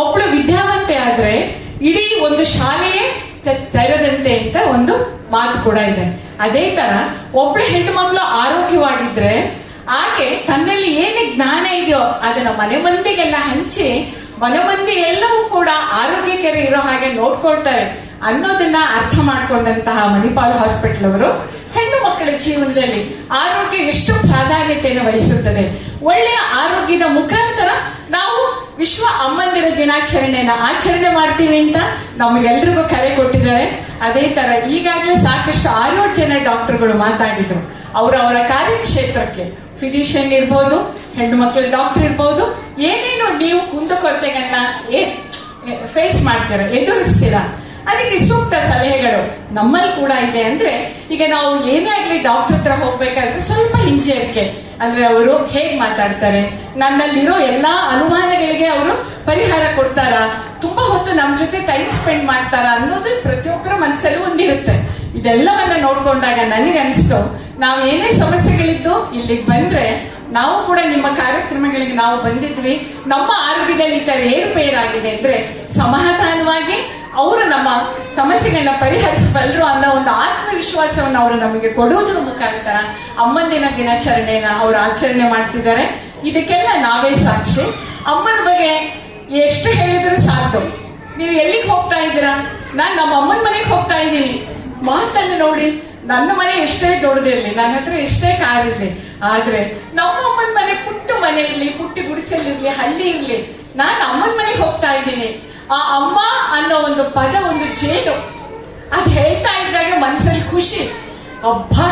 ಒಬ್ಳು ವಿದ್ಯಾವಂತೆ ಆದ್ರೆ ಇಡೀ ಒಂದು ಶಾಲೆಯೇ ತೆರೆದಂತೆ ಅಂತ ಒಂದು ಮಾತು ಕೂಡ ಇದೆ. ಅದೇ ತರ ಒಬ್ಳು ಹೆಣ್ಣು ಮಕ್ಕಳು ಆರೋಗ್ಯವಾಗಿದ್ರೆ ಆಕೆ ತನ್ನಲ್ಲಿ ಏನು ಜ್ಞಾನ ಇದೆಯೋ ಅದನ್ನ ಮನೆ ಮಂದಿಗೆಲ್ಲ ಹಂಚಿ ಮನೆ ಮಂದಿ ಎಲ್ಲವೂ ಕೂಡ ಆರೋಗ್ಯಕರ ಇರೋ ಹಾಗೆ ನೋಡ್ಕೊಳ್ತಾರೆ ಅನ್ನೋದನ್ನ ಅರ್ಥ ಮಾಡ್ಕೊಂಡಂತಹ ಮಣಿಪಾಲ್ ಹಾಸ್ಪಿಟಲ್ ಅವರು ಹೆಣ್ಣು ಮಕ್ಕಳ ಜೀವನದಲ್ಲಿ ಆರೋಗ್ಯ ಎಷ್ಟು ಪ್ರಾಧಾನ್ಯತೆಯನ್ನು ವಹಿಸುತ್ತದೆ, ಒಳ್ಳೆಯ ಆರೋಗ್ಯದ ಮುಖಾಂತರ ನಾವು ವಿಶ್ವ ಅಮ್ಮಂದಿರ ದಿನಾಚರಣೆಯನ್ನ ಆಚರಣೆ ಮಾಡ್ತೀವಿ ಅಂತ ನಮಗೆಲ್ರಿಗೂ ಕರೆ ಕೊಟ್ಟಿದ್ದಾರೆ. ಅದೇ ತರ ಈಗಾಗಲೇ ಸಾಕಷ್ಟು 6 ಜನ ಡಾಕ್ಟರ್ಗಳು ಮಾತಾಡಿದ್ರು. ಅವರವರ ಕಾರ್ಯಕ್ಷೇತ್ರಕ್ಕೆ ಫಿಸಿಷಿಯನ್ ಇರ್ಬೋದು, ಹೆಣ್ಣು ಮಕ್ಕಳ ಡಾಕ್ಟರ್ ಇರ್ಬೋದು, ಏನೇನು ನೀವು ಕುಂದುಕೊರತೆಗಳನ್ನ ಫೇಸ್ ಮಾಡ್ತೀರಾ, ಎದುರಿಸ್ತೀರಾ, ಅದಕ್ಕೆ ಸೂಕ್ತ ಸಲಹೆಗಳು ನಮ್ಮಲ್ಲಿ ಕೂಡ ಇದೆ. ಅಂದ್ರೆ ಈಗ ನಾವು ಏನೇ ಆಗ್ಲಿ ಡಾಕ್ಟರ್ ಹತ್ರ ಹೋಗ್ಬೇಕಾದ್ರೆ ಸ್ವಲ್ಪ ಹಿಂಜರಿಕೆ, ಅಂದ್ರೆ ಅವರು ಹೇಗ್ ಮಾತಾಡ್ತಾರೆ, ನನ್ನಲ್ಲಿರೋ ಎಲ್ಲಾ ಅನುಮಾನಗಳಿಗೆ ಅವರು ಪರಿಹಾರ ಕೊಡ್ತಾರ, ತುಂಬಾ ಹೊತ್ತು ನಮ್ ಜೊತೆ ಟೈಮ್ ಸ್ಪೆಂಡ್ ಮಾಡ್ತಾರ ಅನ್ನೋದು ಪ್ರತಿಯೊಬ್ಬರ ಮನಸ್ಸಲ್ಲಿ ಒಂದಿರುತ್ತೆ. ಇದೆಲ್ಲವನ್ನ ನೋಡ್ಕೊಂಡಾಗ ನನಗೆ ಅನಿಸ್ತು, ನಾವ್ ಏನೇ ಸಮಸ್ಯೆಗಳಿದ್ದು ಇಲ್ಲಿಗೆ ಬಂದ್ರೆ ನಾವು ಕೂಡ ನಿಮ್ಮ ಕಾರ್ಯಕ್ರಮಗಳಿಗೆ ನಾವು ಬಂದಿದ್ವಿ, ನಮ್ಮ ಆರೋಗ್ಯದಲ್ಲಿ ಈ ತರ ಏರುಪೇರಾಗಿದೆ ಅಂದ್ರೆ ಸಮಾಧಾನವಾಗಿ ಅವರು ನಮ್ಮ ಸಮಸ್ಯೆಗಳನ್ನ ಪರಿಹರಿಸಬಲ್ಲರು ಅನ್ನೋ ಒಂದು ಆತ್ಮವಿಶ್ವಾಸವನ್ನು ಅವರು ನಮಗೆ ಕೊಡುವುದರ ಮುಖಾಂತರ ಅಮ್ಮನ ದಿನಾಚರಣೆಯನ್ನ ಅವರು ಆಚರಣೆ ಮಾಡ್ತಿದ್ದಾರೆ. ಇದಕ್ಕೆಲ್ಲ ನಾವೇ ಸಾಕ್ಷಿ. ಅಮ್ಮನ ಬಗ್ಗೆ ಎಷ್ಟು ಹೇಳಿದ್ರು ಸಾಕು. ನೀವು ಎಲ್ಲಿಗೆ ಹೋಗ್ತಾ ಇದ್ದೀರಾ? ನಾನ್ ನಮ್ಮ ಅಮ್ಮನ ಮನೆಗೆ ಹೋಗ್ತಾ ಇದ್ದೀನಿ. ಮಾತನ್ನು ನೋಡಿ, ನನ್ನ ಮನೆ ಎಷ್ಟೇ ದೊಡ್ಡದಿರ್ಲಿ, ನನ್ನ ಹತ್ರ ಎಷ್ಟೇ ಕಾರಿರ್ಲಿ, ಆದ್ರೆ ನಮ್ಮ ಅಮ್ಮನ ಮನೆ ಪುಟ್ಟ ಮನೆ ಇರ್ಲಿ, ಪುಟ್ಟ ಗುಡಿಸಲಿರ್ಲಿ, ಹಳ್ಳಿ ಇರ್ಲಿ, ನಾನು ಅಮ್ಮನ ಮನೆಗೆ ಹೋಗ್ತಾ ಇದ್ದೀನಿ. ಆ ಅಮ್ಮ ಅನ್ನೋ ಒಂದು ಪದ, ಒಂದು ಜೇನು, ಅದ್ ಹೇಳ್ತಾ ಇದ್ದಾಗ ಮನಸ್ಸಲ್ಲಿ ಖುಷಿ. ಅಬ್ಬಾ,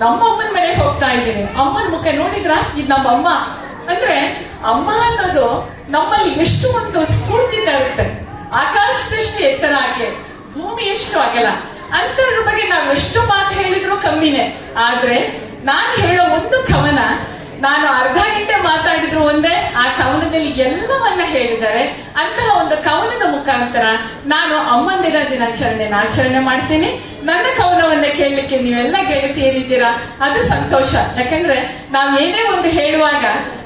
ನಮ್ಮ ಅಮ್ಮನ ಮನೆಗೆ ಹೋಗ್ತಾ ಇದ್ದೀನಿ, ಅಮ್ಮನ ಮುಖ ನೋಡಿದ್ರ, ಇದು ನಮ್ಮ ಅಮ್ಮ ಅಂದ್ರೆ ಅಮ್ಮ ಅನ್ನೋದು ನಮ್ಮಲ್ಲಿ ಎಷ್ಟು ಒಂದು ಸ್ಫೂರ್ತಿ ತರುತ್ತೆ. ಆಕಾಶದಷ್ಟು ಎತ್ತರ ಆಕೆ, ಭೂಮಿ ಎಷ್ಟು ಆಗಲ್ಲ, ಅಂತದ್ರ ಬಗ್ಗೆ ನಾವು ಎಷ್ಟು ಮಾತು ಹೇಳಿದ್ರು ಕಮ್ಮಿನೇ. ಆದ್ರೆ ನಾನು ಹೇಳೋ ಒಂದು ಕವನ, ನಾನು ಅರ್ಧ ಗಂಟೆ ಮಾತಾಡಿದ್ರು ಒಂದೇ, ಆ ಕವನದಲ್ಲಿ ಎಲ್ಲವನ್ನ ಹೇಳಿದ್ದಾರೆ. ಅಂತಹ ಒಂದು ಕವನದ ಮುಖಾಂತರ ನಾನು ಅಮ್ಮಂದಿರ ದಿನಾಚರಣೆನ ಆಚರಣೆ ಮಾಡ್ತೀನಿ. ನನ್ನ ಕವನವನ್ನ ಕೇಳಲಿಕ್ಕೆ ನೀವೆಲ್ಲ ಗೆಳತಿಯರಿದ್ದೀರಾ, ಅದು ಸಂತೋಷ. ಯಾಕಂದ್ರೆ ನಾವ್ ಏನೇ ಒಂದು ಹೇಳುವಾಗ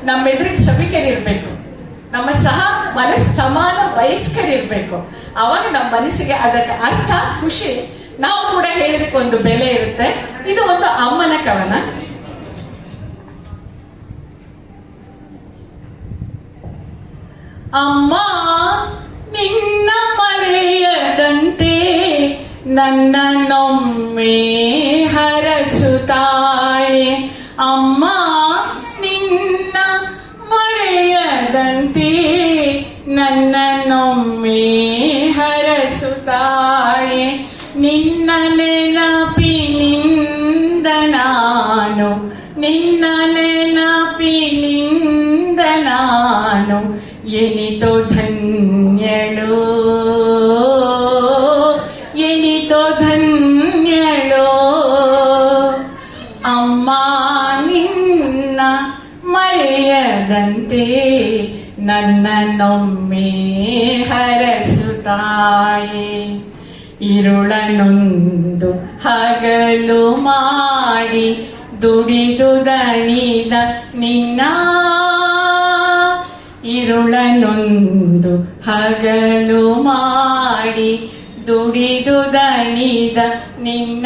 ನಮ್ಮ ಎದುರಿಗೆ ಸಭಿಕರಿರ್ಬೇಕು, ನಮ್ಮ ಸಮಾನ ವಯಸ್ಕರಿರ್ಬೇಕು. ಅವಾಗ ನಮ್ಮ ಮನಸ್ಸಿಗೆ ಅದಕ್ಕೆ ಅರ್ಥ, ಖುಷಿ, ನಾವು ಕೂಡ ಹೇಳಿದಕ್ಕೆ ಒಂದು ಬೆಲೆ ಇರುತ್ತೆ. ಇದು ಒಂದು ಅಮ್ಮನ ಕವನ. ಅಮ್ಮ ನಿನ್ನ ಮರೆಯದಂತೆ ನನ್ನನ್ನೊಮ್ಮೆ ಹರಸುತ್ತಾಳೆ, ಅಮ್ಮ ನಿನ್ನ ಮರೆಯದಂತೆ ನನ್ನನ್ನೊಮ್ಮೆ ಹರಸುತ್ತಾಳೆ, ನಿನ್ನ ನೆನಪಿನಿಂದ ನಾನು, ನಿನ್ನ ನೆನಪಿನಿಂದ ನಾನು ಎನಿತೋ ಧನ್ಯಳು, ಎನಿತೋ ಧನ್ಯಳು, ಅಮ್ಮ ನಿನ್ನ ಮರೆಯದಂತೆ ನನ್ನನ್ನೊಮ್ಮೆ ಹರಸುತ್ತಾಳೆ, ಇರುಳನೊಂದು ಹಗಲು ಮಾಡಿ ದುಡಿದು ದಣಿದ ನಿನ್ನ, ಇರುಳನೊಂದು ಹಗಲು ಮಾಡಿ ದುಡಿದು ದಣಿದ ನಿನ್ನ,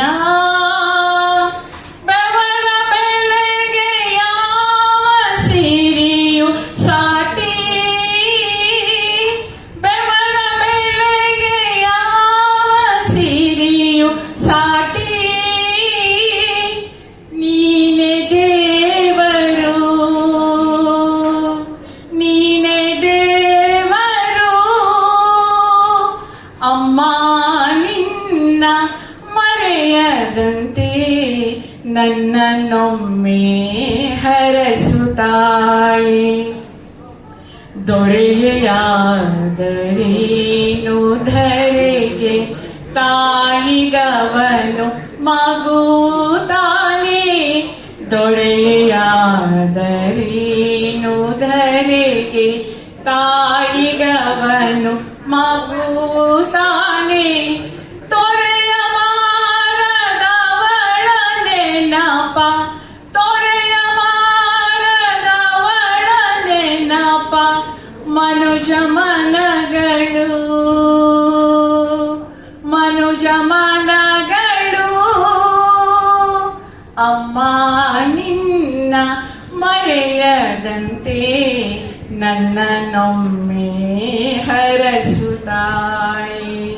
ಬೆವರ ಬೆಳೆಗೆ ಯಾವ ಸಿರಿಯು ಸಾಟಿ, ಬೆವರ ಬೆಳೆಗೆ ಯಾವ ಸಿರಿಯು ಸಾಟಿ, ನೀನೆ ದೇವರು, ನೀನೆ ದೇವರು, ಅಮ್ಮ ನಿನ್ನ ಮರೆಯದಂತೆ ನನ್ನನ್ನೊಮ್ಮೆ ಹರಸುತ್ತಾಳೆ, ದೊರೆಯಾದರೇನು ಧರೆಗೆ ತಾಯಿಗವನು ಮಗು ತಾನೇ, ದೊರೆಯಾದರೇನು ಧರೆಗೆ ತಾಯಿಗವನು ಮಗು ತಾನೇ, ತೊರೆಯಬಾರದವಳ ನೆನಪ, ತೊರೆಯಬಾರದವಳ ನೆನಪ, ಮನುಜ ಮನಗ ಅಮ್ಮ ನಿನ್ನ ಮರೆಯದಂತೆ ನನ್ನನ್ನೊಮ್ಮೆ ಹರಸು ತಾಯಿ.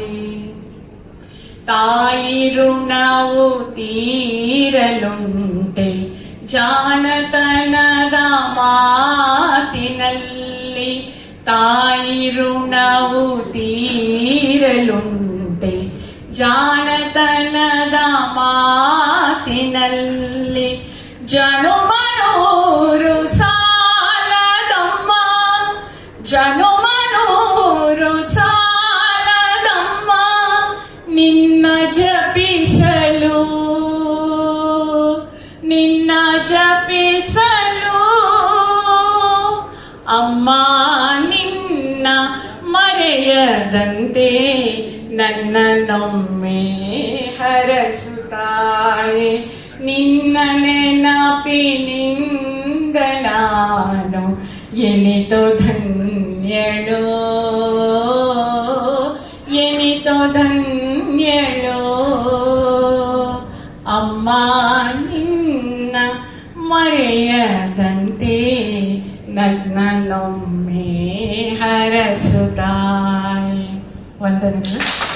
ತಾಯಿ ಋಣವು ತೀರಲುಂಟೆ ಜಾಣತನದ ಮಾತಿನಲ್ಲಿ. ತಾಯಿ ಋಣವು ತೀರಲುಂಟೆ ಜಾಣತನದ ಮಾತಿನಲ್ಲಿ. ಜನುಮನೂರು ಸಾಲದಮ್ಮ, ಜನುಮನೂರು ಸಾಲದಮ್ಮ ನಿನ್ನ ಜಪಿಸಲು, ನಿನ್ನ ಜಪಿಸಲು. ಅಮ್ಮ ನಿನ್ನ ಮರೆಯದಂತೆ ನನ್ನನ್ನೊಮ್ಮೆ ಹರಸು ತಾಯಿ. ನಿನ್ನ ನೆನಪಿನಿಂದ ನಾನು ಎನಿತೋ ಧನ್ಯಳು, ಎನಿತೋ ಧನ್ಯಳು. ಅಮ್ಮ ನಿನ್ನ ಮರೆಯದಂತೆ ನನ್ನನ್ನೊಮ್ಮೆ ಹರಸು ತಾಯಿ. ವಂದನೆಗಳು.